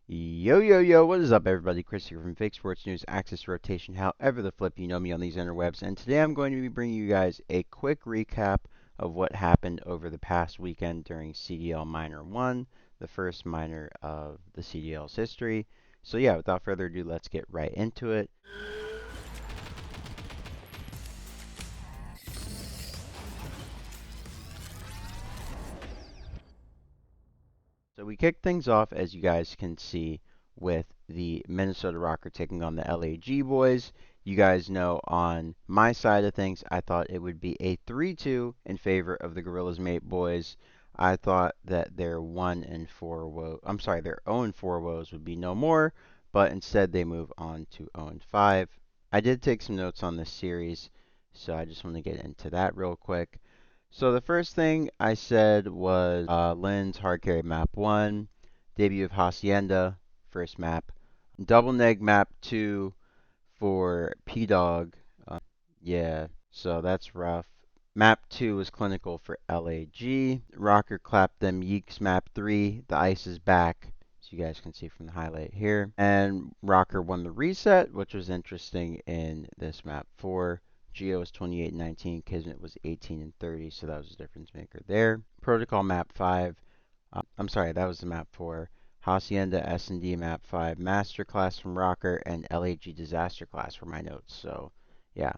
Yo, yo, yo, what is up, everybody? Chris here from Fake Sports News, Access Rotation, however the flip you know me on these interwebs. And today I'm going to be bringing you guys a quick recap of what happened over the past weekend during CDL Minor 1, the first minor of the CDL's history. So yeah, without further ado, let's get right into it. So we kick things off, as you guys can see, with the Minnesota Rokkr taking on the LAG boys. You guys know on my side of things, I thought it would be a 3-2 in favor of the Gorillas Mate boys. I thought that their 1-4 woe, their 0-4 woes would be no more, but instead they move on to 0-5. I did take some notes on this series, so I just want to get into that real quick. So the first thing I said was Lynn's hard carry map 1, debut of Hacienda, first map, double neg map 2 for P-Dog. Yeah, so that's rough. Map 2 was clinical for LAG. Rokkr clapped them Yeeks map 3. The ice is back, so you guys can see from the highlight here. And Rokkr won the reset, which was interesting in this map 4. Geo was 28-19, Kismet was 18-30, so that was a difference maker there. Protocol map 5, that was the map 4. Hacienda S&D map 5, Masterclass from Rokkr, and LAG Disaster Class were my notes, so yeah.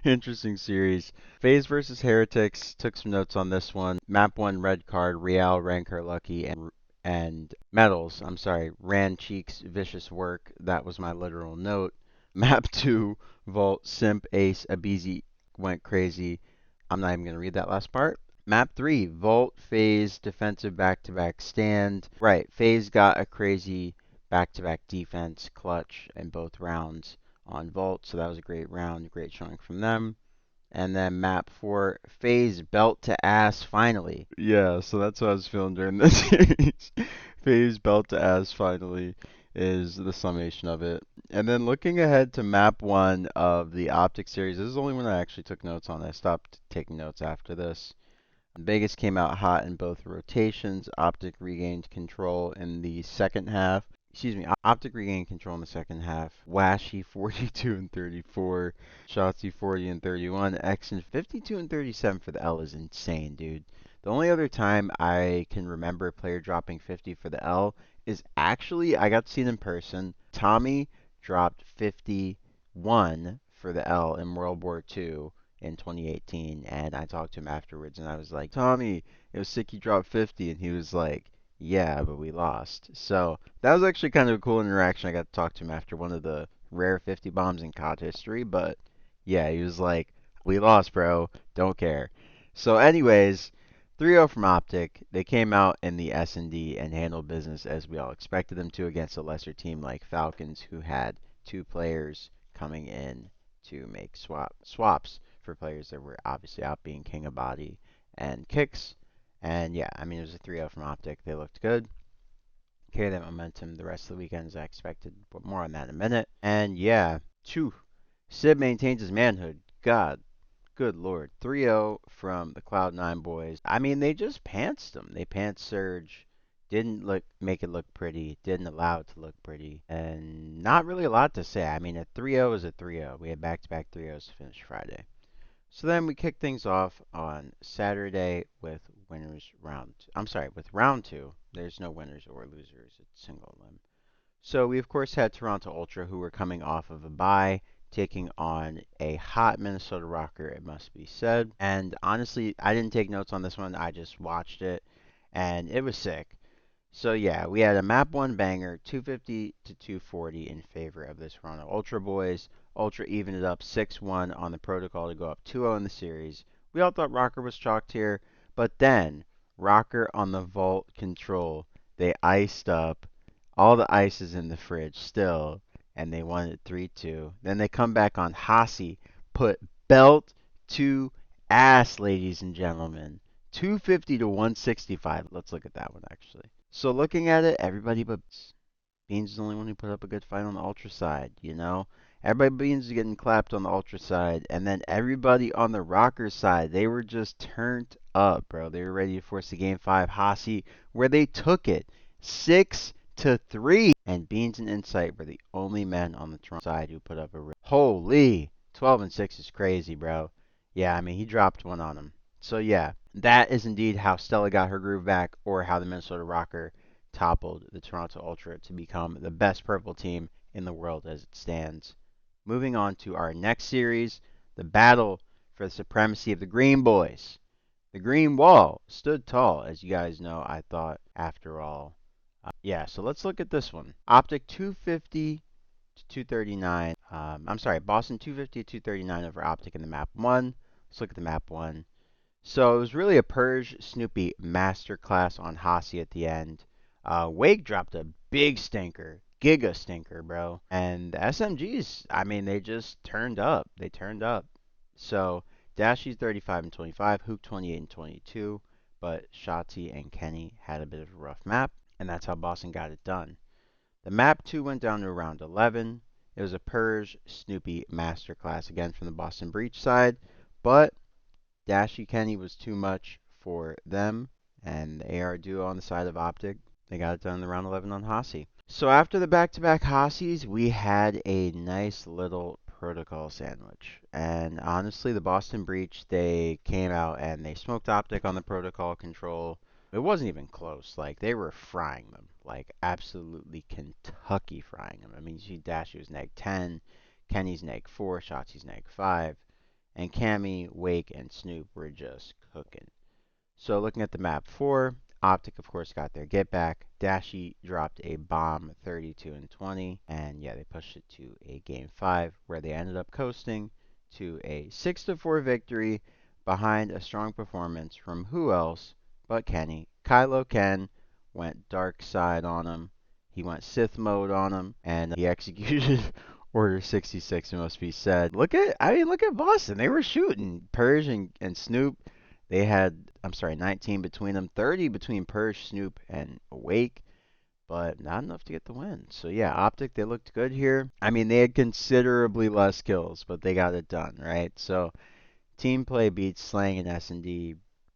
Interesting series. Faze versus Heretics, took some notes on this one. Map 1 red card, Real, Rancor Lucky, and Metals, Ran Cheeks, Vicious Work, that was my literal note. Map 2, Vault, Simp, Ace, Abizi went crazy. I'm not even going to read that last part. Map 3, Vault, Faze, defensive back-to-back stand. Right, Faze got a crazy back-to-back defense clutch in both rounds on Vault, so that was a great round, great showing from them. And then map 4, Faze belt to ass finally. Yeah, so that's what I was feeling during this series. Faze belt to ass finally is the summation of it. And then looking ahead to map 1 of the Optic series, this is the only one I actually took notes on. I stopped taking notes after this. Vegas came out hot in both rotations. Optic regained control in the second half. Optic regained control in the second half. Washy 42 and 34. Shotzi 40 and 31. X and 52 and 37 for the L is insane, dude. The only other time I can remember a player dropping 50 for the L is actually, I got to see it in person. Tommy dropped 51 for the L in World War II in 2018, and I talked to him afterwards, and I was like, Tommy, it was sick you dropped 50, and he was like, yeah, but we lost. So that was actually kind of a cool interaction. I got to talk to him after one of the rare 50 bombs in COD history, but yeah, he was like, we lost, bro. Don't care. So anyways, 3-0 from Optic. They came out in the S&D and handled business as we all expected them to against a lesser team like Falcons, who had 2 players coming in to make swaps for players that were obviously out, being King of Body and Kicks. And yeah, I mean, it was a 3-0 from Optic. They looked good. Carry that momentum the rest of the weekend as I expected, but more on that in a minute. And yeah, Sid maintains his manhood. God, good lord. 3-0 from the Cloud9 boys. I mean, they just pantsed them. They pantsed Surge. Didn't make it look pretty. Didn't allow it to look pretty. And not really a lot to say. I mean, a 3-0 is a 3-0. We had back-to-back 3-0s to finish Friday. So then we kick things off on Saturday with with round 2. There's no winners or losers. It's single limb. So we of course had Toronto Ultra, who were coming off of a bye, taking on a hot Minnesota Rokkr, it must be said. And honestly, I didn't take notes on this one. I just watched it, and it was sick. So yeah, we had a map 1 banger, 250 to 240 in favor of the Toronto Ultra boys. Ultra evened it up 6-1 on the protocol to go up 2-0 in the series. We all thought Rokkr was chalked here, but then Rokkr on the vault control, they iced up. All the ice is in the fridge still, and they won it 3-2. Then they come back on Hasi, put belt to ass, ladies and gentlemen. 250 to 165. Let's look at that one actually. So looking at it, everybody but Beans is the only one who put up a good fight on the Ultra side, you know? Everybody Beans is getting clapped on the Ultra side, and then everybody on the Rokkr side, they were just turned up, bro. They were ready to force the Game 5 Hasi, where they took it 6-0. 20-3. And Beans and Insight were the only men on the Toronto side who put up a holy 12-6 is crazy, bro. Yeah, I mean, he dropped one on him. So yeah, that is indeed how Stella got her groove back, or how the Minnesota Rokkr toppled the Toronto Ultra to become the best purple team in the world as it stands. Moving on to our next series, the battle for the supremacy of the Green Boys. The Green Wall stood tall, as you guys know, I thought, after all. Yeah, so let's look at this one. Optic 250 to 239. I'm sorry, Boston 250 to 239 over Optic in the map 1. Let's look at the map 1. So it was really a Purge Snoopy masterclass on Hasi at the end. Wake dropped a big stinker, giga stinker, bro. And the SMGs, I mean, they just turned up. They turned up. So Dashy's 35 and 25, Hook 28 and 22, but Shotzi and Kenny had a bit of a rough map, and that's how Boston got it done. The map 2 went down to around 11. It was a Purge Snoopy masterclass again from the Boston Breach side, but Dashy Kenny was too much for them, and the AR duo on the side of Optic, they got it done in the round 11 on Hasi. So after the back-to-back Hasis, we had a nice little protocol sandwich. And honestly, the Boston Breach, they came out and they smoked Optic on the protocol control. It wasn't even close. Like, they were frying them. Like, absolutely Kentucky frying them. I mean, you see Dashy was neg 10, Kenny's neg 4, Shotzi's neg 5. And Cammy, Wake, and Snoop were just cooking. So looking at the map 4, Optic, of course, got their get back. Dashy dropped a bomb 32 and 20. And yeah, they pushed it to a game 5, where they ended up coasting to a 6-4 victory behind a strong performance from who else but Kenny. Kylo Ken went dark side on him. He went Sith mode on him, and he executed Order 66, it must be said. Look at Boston. They were shooting. Purge and Snoop, they had, 19 between them, 30 between Purge, Snoop, and Awake, but not enough to get the win. So yeah, Optic, they looked good here. I mean, they had considerably less kills, but they got it done, right? So team play beats Slang and S&D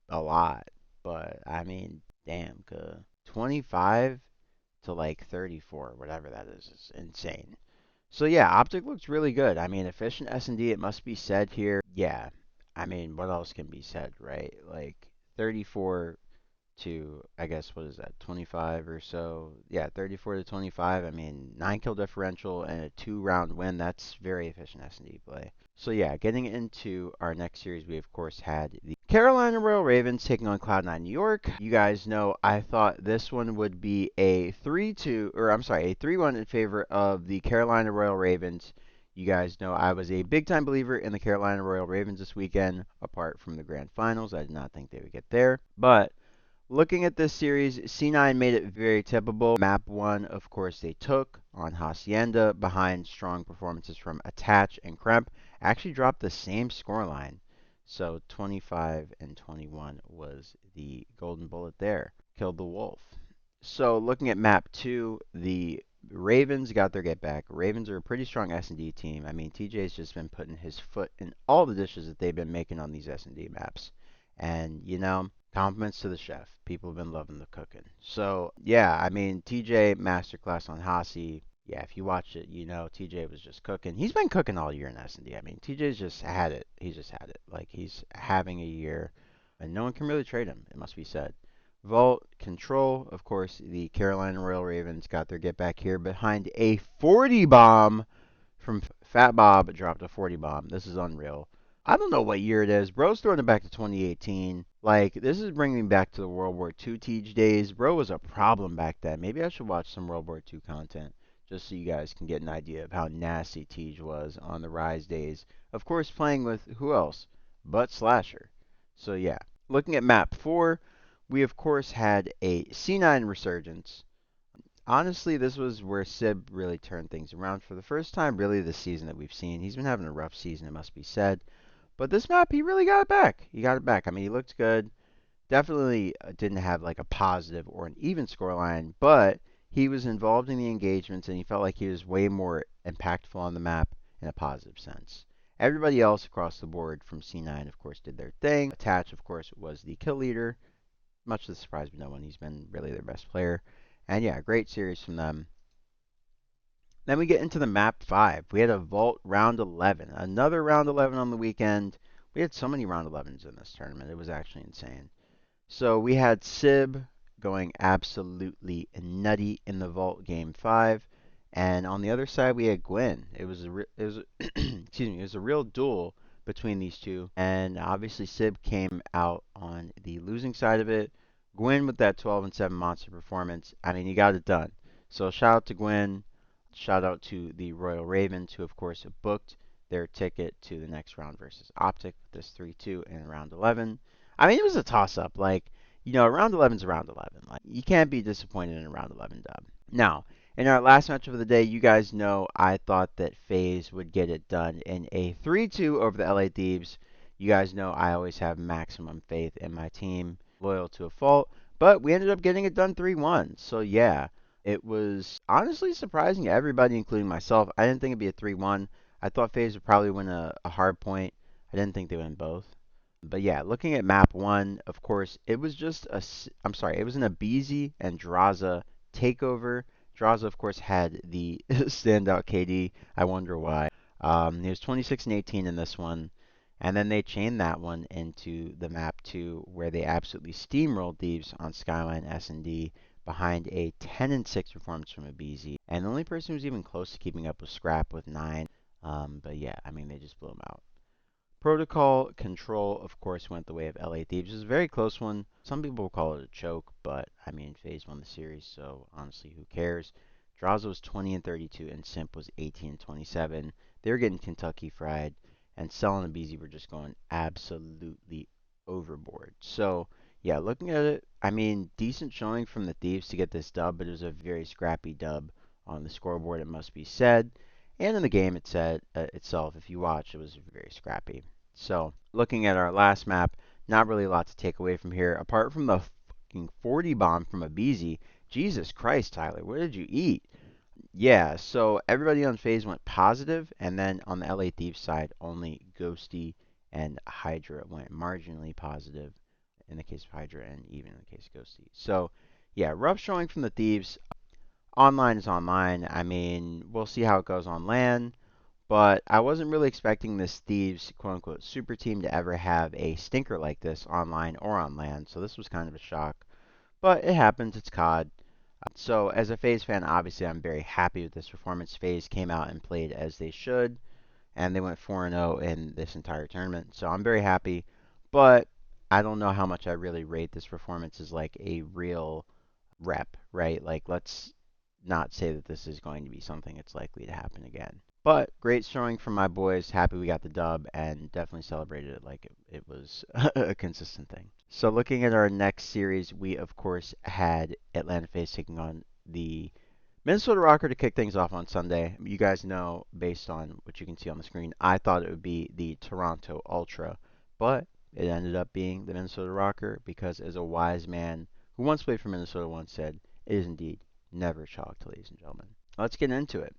a lot, but I mean, damn, 25 to like 34, whatever that is insane. So yeah, Optic looks really good. I mean, efficient S&D, it must be said here. Yeah, I mean, what else can be said, right? Like 34 to, I guess, what is that, 25 or so? Yeah, 34 to 25. I mean, 9 kill differential and a 2-round win. That's very efficient S&D play. So yeah, getting into our next series, we of course had the Carolina Royal Ravens taking on Cloud9 New York. You guys know I thought this one would be a 3-1 in favor of the Carolina Royal Ravens. You guys know I was a big-time believer in the Carolina Royal Ravens this weekend, apart from the grand finals. I did not think they would get there. But looking at this series, C9 made it very tippable. Map 1, of course, they took on Hacienda behind strong performances from Attach and Kremp. Actually dropped the same scoreline. So 25 and 21 was the golden bullet there. Killed the wolf. So looking at map 2, the Ravens got their get back. Ravens are a pretty strong S&D team. I mean, TJ's just been putting his foot in all the dishes that they've been making on these S&D maps. And, you know, compliments to the chef. People have been loving the cooking. So, yeah, I mean, TJ masterclass on Hasi. Yeah, if you watch it, you know TJ was just cooking. He's been cooking all year in S&D. I mean, TJ's just had it. He's just had it. Like, he's having a year, and no one can really trade him, it must be said. Vault Control, of course, the Carolina Royal Ravens got their get back here behind a 40 bomb from Fat Bob. Dropped a 40 bomb. This is unreal. I don't know what year it is. Bro's throwing it back to 2018. Like, this is bringing me back to the World War II Tej days. Bro was a problem back then. Maybe I should watch some World War II content, just so you guys can get an idea of how nasty Tej was on the Rise days. Of course, playing with who else but Slasher. So, yeah. Looking at map 4, we, of course, had a C9 resurgence. Honestly, this was where Sib really turned things around for the first time, really, this season that we've seen. He's been having a rough season, it must be said. But this map, he really got it back. He got it back. I mean, he looked good. Definitely didn't have like a positive or an even scoreline, but he was involved in the engagements and he felt like he was way more impactful on the map in a positive sense. Everybody else across the board from C9, of course, did their thing. Attach, of course, was the kill leader. Much to the surprise of no one, he's been really their best player. And yeah, great series from them. Then we get into the map 5. We had a Vault round 11. Another round 11 on the weekend. We had so many round 11s in this tournament. It was actually insane. So we had Sib going absolutely nutty in the Vault game 5. And on the other side, we had Gwen. Excuse me, it was a real duel between these two. And obviously, Sib came out on the losing side of it. Gwen with that 12 and 7 monster performance. I mean, he got it done. So shout out to Gwen. Shout out to the Royal Ravens, who of course booked their ticket to the next round versus Optic with this 3-2 in round 11. I mean, it was a toss-up. Like, round 11 is round 11. Like, you can't be disappointed in a round 11 dub. Now, in our last matchup of the day, you guys know I thought that Faze would get it done in a 3-2 over the LA Thieves. You guys know I always have maximum faith in my team, loyal to a fault. But we ended up getting it done 3-1. So, yeah, it was honestly surprising to everybody, including myself. I didn't think it'd be a 3-1. I thought FaZe would probably win a hard point. I didn't think they would win both. But yeah, looking at map 1, of course, it was just it was an Abizi and Draza takeover. Draza, of course, had the standout KD. I wonder why. He was 26 and 18 in this one. And then they chained that one into the map 2, where they absolutely steamrolled Thieves on Skyline S&D behind a 10 and 6 performance from Abizi. And the only person who was even close to keeping up was Scrap with 9. But yeah, I mean, they just blew him out. Protocol Control, of course, went the way of LA Thieves. It was a very close one. Some people will call it a choke, but I mean, FaZe won the series, so honestly, who cares? Draza was 20 and 32, and Simp was 18 and 27. They were getting Kentucky fried, and Cell and Abizi were just going absolutely overboard. So, yeah, looking at it, I mean, decent showing from the Thieves to get this dub, but it was a very scrappy dub on the scoreboard, it must be said. And in the game itself, if you watch, it was very scrappy. So, looking at our last map, not really a lot to take away from here, apart from the fucking 40 bomb from Abizi. Jesus Christ, Tyler, what did you eat? Yeah, so everybody on FaZe went positive, and then on the LA Thieves side, only Ghosty and Hydra went marginally positive in the case of Hydra, and even in the case of Ghosty. So, yeah, rough showing from the Thieves. Online is online. I mean, we'll see how it goes on LAN. But I wasn't really expecting this Thieves quote unquote super team to ever have a stinker like this online or on LAN. So this was kind of a shock. But it happens, it's COD. So as a FaZe fan, obviously I'm very happy with this performance. FaZe came out and played as they should, and they went 4-0 in this entire tournament. So I'm very happy. But I don't know how much I really rate this performance as like a real rep, right? Like, let's not say that this is going to be something that's likely to happen again. But great showing from my boys. Happy we got the dub and definitely celebrated it like it was a consistent thing. So looking at our next series, we of course had Atlanta FaZe taking on the Minnesota Rokkr to kick things off on Sunday. You guys know, based on what you can see on the screen, I thought it would be the Toronto Ultra, but it ended up being the Minnesota Rokkr because, as a wise man who once played for Minnesota once said, it is indeed never chalked, ladies and gentlemen. Let's get into it.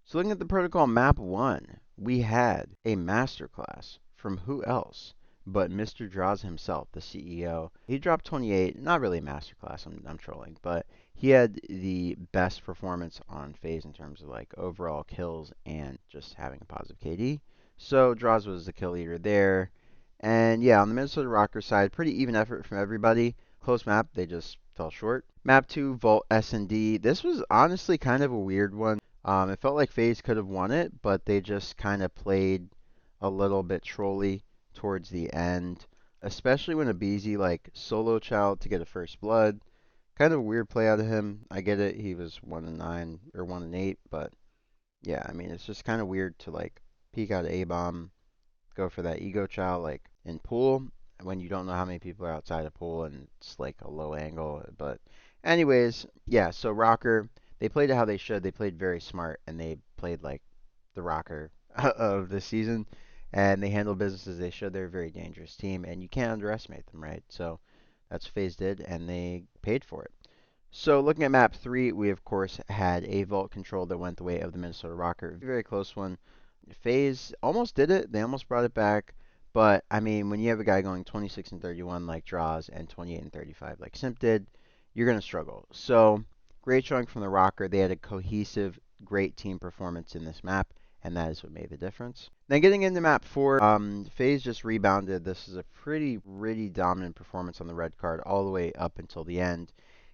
So looking at the protocol map 1, we had a masterclass from who else but Mr. Draws himself, the CEO. He dropped 28, not really a masterclass, I'm trolling, but he had the best performance on FaZe in terms of like overall kills and just having a positive KD. So Draws was the kill leader there. And yeah, on the Minnesota Rokkr side, pretty even effort from everybody. Close map, they just fell short. Map 2, Vault S&D. This was honestly kind of a weird one. It felt like FaZe could have won it, but they just kind of played a little bit trolly towards the end, especially when Abizi like solo child to get a first blood. Kind of a weird play out of him. I get it. He was 1-9 or 1-8, but yeah, I mean, it's just kind of weird to like peek out A bomb, go for that ego child like in pool when you don't know how many people are outside of pool and it's like a low angle. But anyways, yeah, so Rokkr, they played it how they should. They played very smart and they played like the Rokkr of the season and they handled business as they should. They're a very dangerous team and you can't underestimate them, right? So that's what FaZe did and they paid for it. So looking at map 3, we of course had a vault control that went the way of the Minnesota Rokkr. Very close one. FaZe almost did it. They almost brought it back. But, I mean, when you have a guy going 26 and 31 like Draws and 28 and 35 like Simp did, you're going to struggle. So, Great showing from the Rokkr. They had a cohesive, great team performance in this map, and that is what made the difference. Then getting into map 4, Faze just rebounded. This is a pretty dominant performance on the red card all the way up until the end.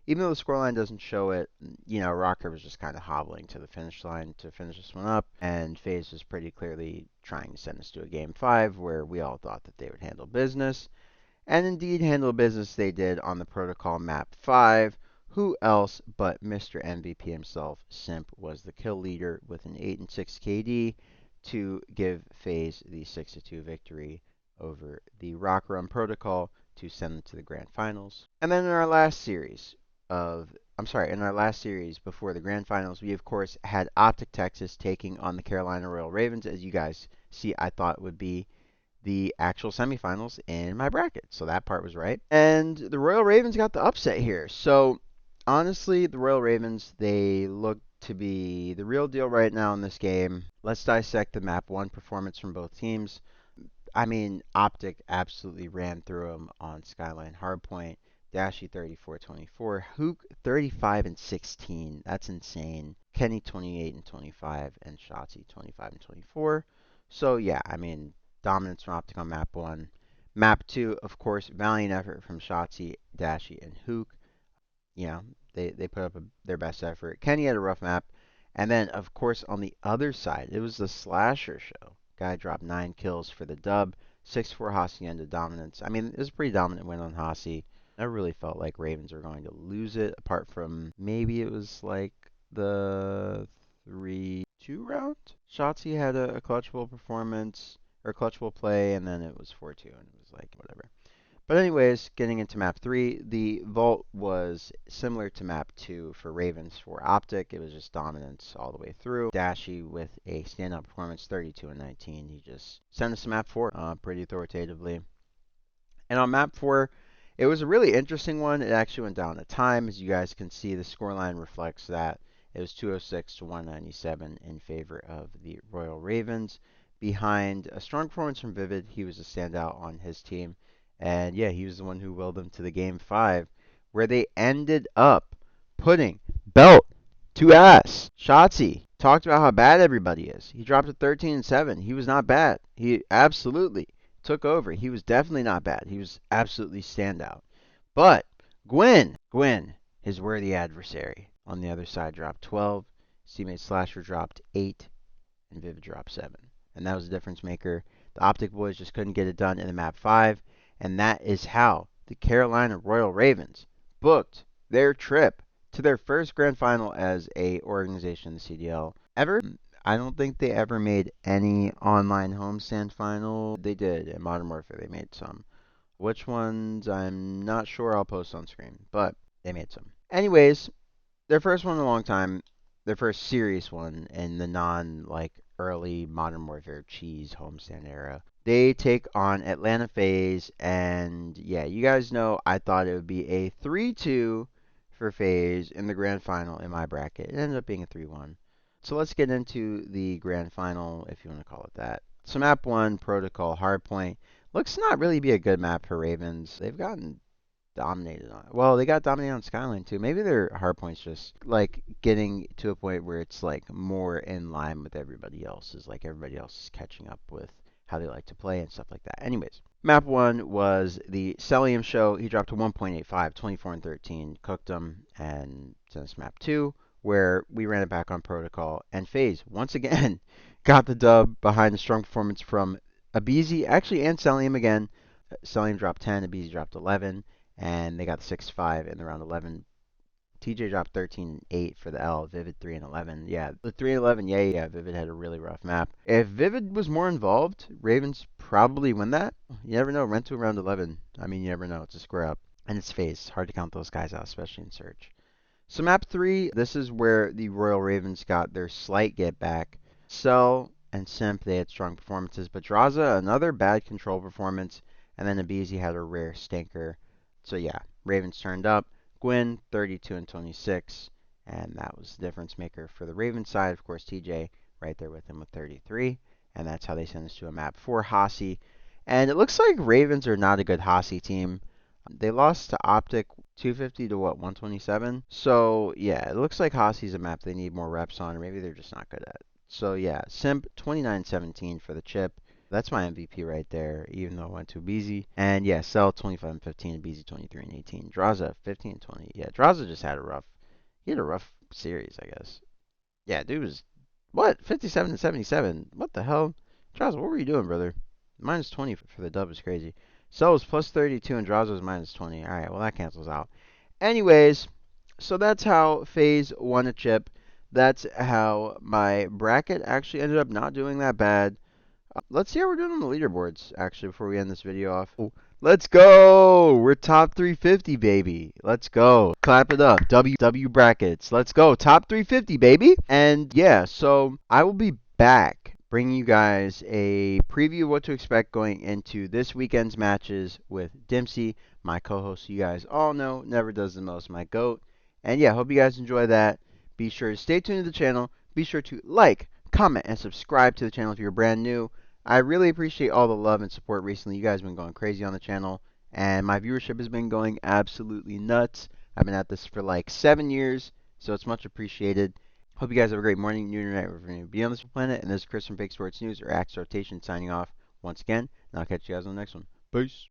Even though the scoreline doesn't show it, Rokkr was just kind of hobbling to the finish line to finish this one up, and Faze was pretty clearly trying to send us to a game 5 where we all thought that they would handle business. And indeed handle business they did on the protocol map 5. Who else but Mr. MVP himself, Simp, was the kill leader with an 8 and 6 KD to give Faze the 6-2 victory over the Rokkr on protocol to send them to the grand finals. And then in our last series before the grand finals, we of course had Optic Texas taking on the Carolina Royal Ravens. As you guys see, I thought would be the actual semifinals in my bracket. So that part was right. And the Royal Ravens got the upset here. So honestly, the Royal Ravens, they look to be the real deal right now in this game. Let's dissect the map 1 performance from both teams. I mean, Optic absolutely ran through them on Skyline Hardpoint. Dashy 34-24, Hook 35 and 16. That's insane. Kenny 28 and 25, and Shotzi 25 and 24. So yeah, I mean, dominance from Optic on map 1. Map 2, of course, valiant effort from Shotzi, Dashy, and Hook. They put up their best effort. Kenny had a rough map. And then, of course, on the other side, it was the slasher show. Guy dropped 9 kills for the dub. 6-4 Hacienda dominance. I mean, it was a pretty dominant win on Hasi. I really felt like Ravens were going to lose it, apart from maybe it was like the 3-2 round. Shotzi had a clutchable performance, or clutchable play, and then it was 4-2, and it was like, whatever. But anyways, getting into map 3, the vault was similar to map 2 for Ravens for Optic. It was just dominance all the way through. Dashy with a standout performance, 32 and 19. He just sent us to map 4 pretty authoritatively. And on map 4, it was a really interesting one. It actually went down to time. As you guys can see, the scoreline reflects that. It was 206 to 197 in favor of the Royal Ravens. Behind a strong performance from Vivid, he was a standout on his team. And yeah, he was the one who willed them to the game 5, where they ended up putting belt to ass. Shotzi talked about how bad everybody is. He dropped to 13 and 7. He was not bad. He absolutely took over. He was definitely not bad. He was absolutely standout. But Gwyn, his worthy adversary, on the other side dropped 12. His teammate Slasher dropped 8, and Vivid dropped 7. And that was the difference maker. The Optic boys just couldn't get it done in the map 5. And that is how the Carolina Royal Ravens booked their trip to their first grand final as a organization in the CDL ever. I don't think they ever made any online homestand final. They did in Modern Warfare. They made some. Which ones, I'm not sure. I'll post on screen, but they made some. Anyways, their first one in a long time. Their first serious one in the early Modern Warfare cheese homestand era. They take on Atlanta Faze, and yeah, you guys know I thought it would be a 3-2 for Faze in the grand final in my bracket. It ended up being a 3-1. So let's get into the grand final, if you want to call it that. So map 1, Protocol Hardpoint. Looks to not really be a good map for Ravens. They've gotten dominated on. Well, they got dominated on Skyline too. Maybe their hardpoint's just like getting to a point where it's like more in line with everybody else's. Like everybody else is catching up with how they like to play and stuff like that. Anyways, map 1 was the Celium show. He dropped to 1.85, 24 and 13, cooked him, and sent us map 2, where we ran it back on Protocol. And Faze, once again, got the dub behind a strong performance from Abizi, actually, and Celium again. Celium dropped 10, Abizi dropped 11. And they got the 6-5 in the round 11. TJ dropped 13 and 8 for the L. Vivid 3 and 11. Yeah, the 3 and 11, yeah. Vivid had a really rough map. If Vivid was more involved, Ravens probably win that. You never know. Rent to round 11. I mean, you never know. It's a square up. And it's Faze. It's hard to count those guys out, especially in Search. So map 3, this is where the Royal Ravens got their slight get back. Cell and Simp, they had strong performances. But Draza, another bad control performance. And then Abizi had a rare stinker. So yeah, Ravens turned up. Gwyn, 32 and 26, and that was the difference maker for the Ravens side. Of course, TJ right there with him with 33, and that's how they send us to a map 4 Hasi. And it looks like Ravens are not a good Hasi team. They lost to Optic 250 to what, 127? So yeah, it looks like Hossy's a map they need more reps on, or maybe they're just not good at. So yeah, Simp 29-17 for the chip. That's my MVP right there, even though it went too Beezy. And yeah, Cell 25-15, Beezy 23-18. Draza 15-20. Yeah, Draza just had a rough. He had a rough series, I guess. Yeah, dude was what 57-77. What the hell, Draza? What were you doing, brother? Minus 20 for the dub is crazy. Cell was plus 32 and Draza was minus 20. All right, well that cancels out. Anyways, so that's how Faze won a chip. That's how my bracket actually ended up not doing that bad. Let's see how we're doing on the leaderboards, actually, before we end this video off. Oh, let's go! We're top 350, baby. Let's go. Clap it up. W brackets. Let's go. Top 350, baby. And yeah, so I will be back bringing you guys a preview of what to expect going into this weekend's matches with Dempsey, my co-host. You guys all know, never does the most, my GOAT. And yeah, hope you guys enjoy that. Be sure to stay tuned to the channel. Be sure to like, comment, and subscribe to the channel if you're brand new. I really appreciate all the love and support recently. You guys have been going crazy on the channel, and my viewership has been going absolutely nuts. I've been at this for like 7 years, so it's much appreciated. Hope you guys have a great morning, noon, or night, wherever you be on this planet. And this is Chris from Big Sports News, or Axe Rotation, signing off once again, and I'll catch you guys on the next one. Peace.